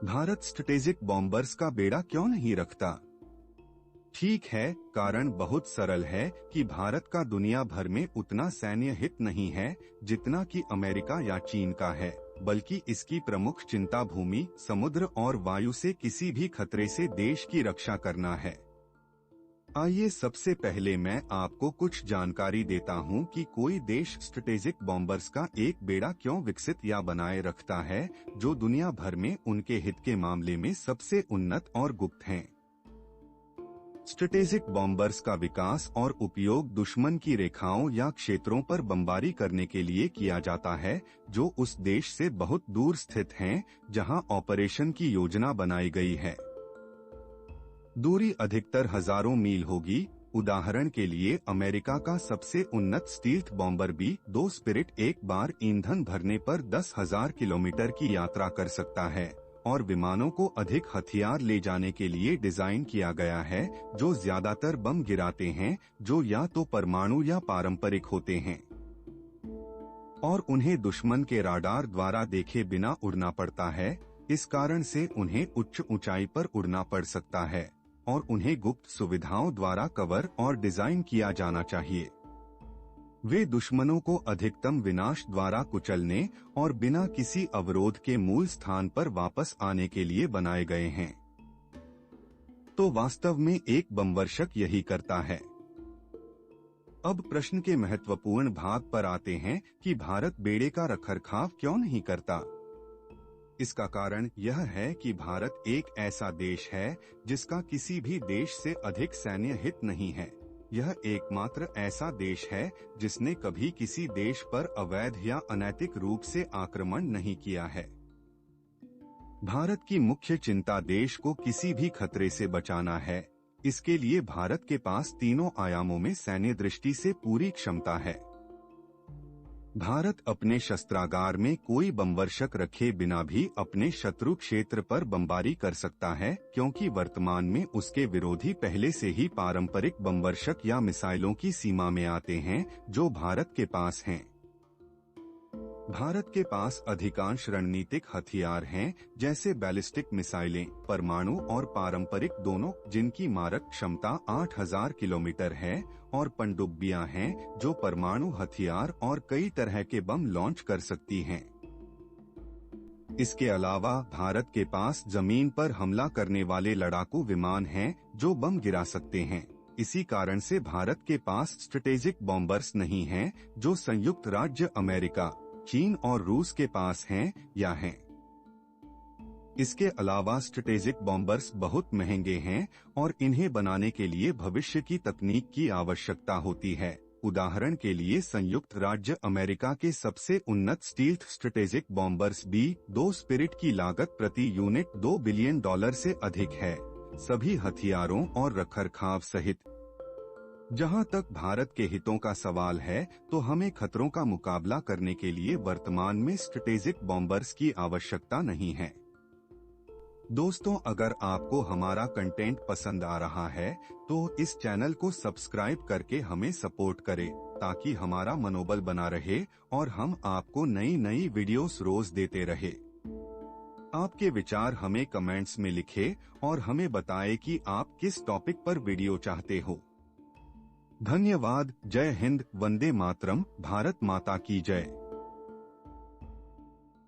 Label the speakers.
Speaker 1: Bharat strategic bombers का बेड़ा क्यों नहीं रखता? ठीक है, कारण बहुत सरल है कि भारत का दुनिया भर में उतना सैन्य हित नहीं है जितना कि अमेरिका या चीन का है, बल्कि इसकी प्रमुख चिंता भूमि, समुद्र और वायु से किसी भी खतरे से देश की रक्षा करना है। आइए सबसे पहले मैं आपको कुछ जानकारी देता हूं कि कोई देश स्ट्रेटेजिक बॉम्बर्स का एक बेड़ा क्यों विकसित या बनाए रखता है, जो दुनिया भर में उनके हित के मामले में सबसे उन्नत और गुप्त हैं। स्ट्रेटेजिक बॉम्बर्स का विकास और उपयोग दुश्मन की रेखाओं या क्षेत्रों पर बमबारी करने के लिए किया जाता है, जो उस देश से बहुत दूर स्थित हैं, जहां ऑपरेशन की योजना बनाई गई है। दूरी अधिकतर हजारों मील होगी। उदाहरण के लिए अमेरिका का सबसे उन्नत स्टील्थ बॉम्बर B-2 स्पिरिट एक बार ईंधन भरने पर 10,000 किलोमीटर की यात्रा कर सकता है और विमानों को अधिक हथियार ले जाने के लिए डिजाइन किया गया है, जो ज्यादातर बम गिराते हैं, जो या तो परमाणु या पारंपरिक होते हैं, और उन्हें दुश्मन के राडार द्वारा देखे बिना उड़ना पड़ता है। इस कारण से उन्हें उच्च ऊंचाई पर उड़ना पड़ सकता है और उन्हें गुप्त सुविधाओं द्वारा कवर और डिजाइन किया जाना चाहिए। वे दुश्मनों को अधिकतम विनाश द्वारा कुचलने और बिना किसी अवरोध के मूल स्थान पर वापस आने के लिए बनाए गए हैं। तो वास्तव में एक बमवर्षक यही करता है। अब प्रश्न के महत्वपूर्ण भाग पर आते हैं कि भारत बेड़े का रखरखाव क्यों नहीं करता। इसका कारण यह है कि भारत एक ऐसा देश है जिसका किसी भी देश से अधिक सैन्य हित नहीं है। यह एकमात्र ऐसा देश है जिसने कभी किसी देश पर अवैध या अनैतिक रूप से आक्रमण नहीं किया है। भारत की मुख्य चिंता देश को किसी भी खतरे से बचाना है। इसके लिए भारत के पास तीनों आयामों में सैन्य दृष्टि से पूरी क्षमता है। भारत अपने शस्त्रागार में कोई बमवर्षक रखे बिना भी अपने शत्रु क्षेत्र पर बमबारी कर सकता है, क्योंकि वर्तमान में उसके विरोधी पहले से ही पारंपरिक बमवर्षक या मिसाइलों की सीमा में आते हैं, जो भारत के पास हैं। भारत के पास अधिकांश रणनीतिक हथियार हैं, जैसे बैलिस्टिक मिसाइलें, परमाणु और पारंपरिक दोनों, जिनकी मारक क्षमता 8,000 किलोमीटर है, और पनडुब्बियां हैं जो परमाणु हथियार और कई तरह के बम लॉन्च कर सकती हैं। इसके अलावा भारत के पास जमीन पर हमला करने वाले लड़ाकू विमान हैं जो बम गिरा सकते हैं। इसी कारण से भारत के पास स्ट्रेटेजिक बॉम्बर्स नहीं हैं, जो संयुक्त राज्य अमेरिका, चीन और रूस के पास हैं या हैं। इसके अलावा स्ट्रेटेजिक बॉम्बर्स बहुत महंगे हैं और इन्हें बनाने के लिए भविष्य की तकनीक की आवश्यकता होती है। उदाहरण के लिए संयुक्त राज्य अमेरिका के सबसे उन्नत stealth strategic bombers B-2 spirit की लागत प्रति यूनिट $2 बिलियन से अधिक है, सभी हथियारों और रखरखाव सहित। जहां तक भारत के हितों का सवाल है, तो हमें खतरों का मुकाबला करने के लिए वर्तमान में स्ट्रेटेजिक बॉम्बर्स की आवश्यकता नहीं है। दोस्तों, अगर आपको हमारा कंटेंट पसंद आ रहा है तो इस चैनल को सब्सक्राइब करके हमें सपोर्ट करें, ताकि हमारा मनोबल बना रहे और हम आपको नई नई वीडियोस रोज देते रहे। आपके विचार हमें कमेंट्स में लिखें और हमें बताएं कि आप किस टॉपिक पर वीडियो चाहते हो। धन्यवाद। जय हिंद, वंदे मातरम, भारत माता की जय।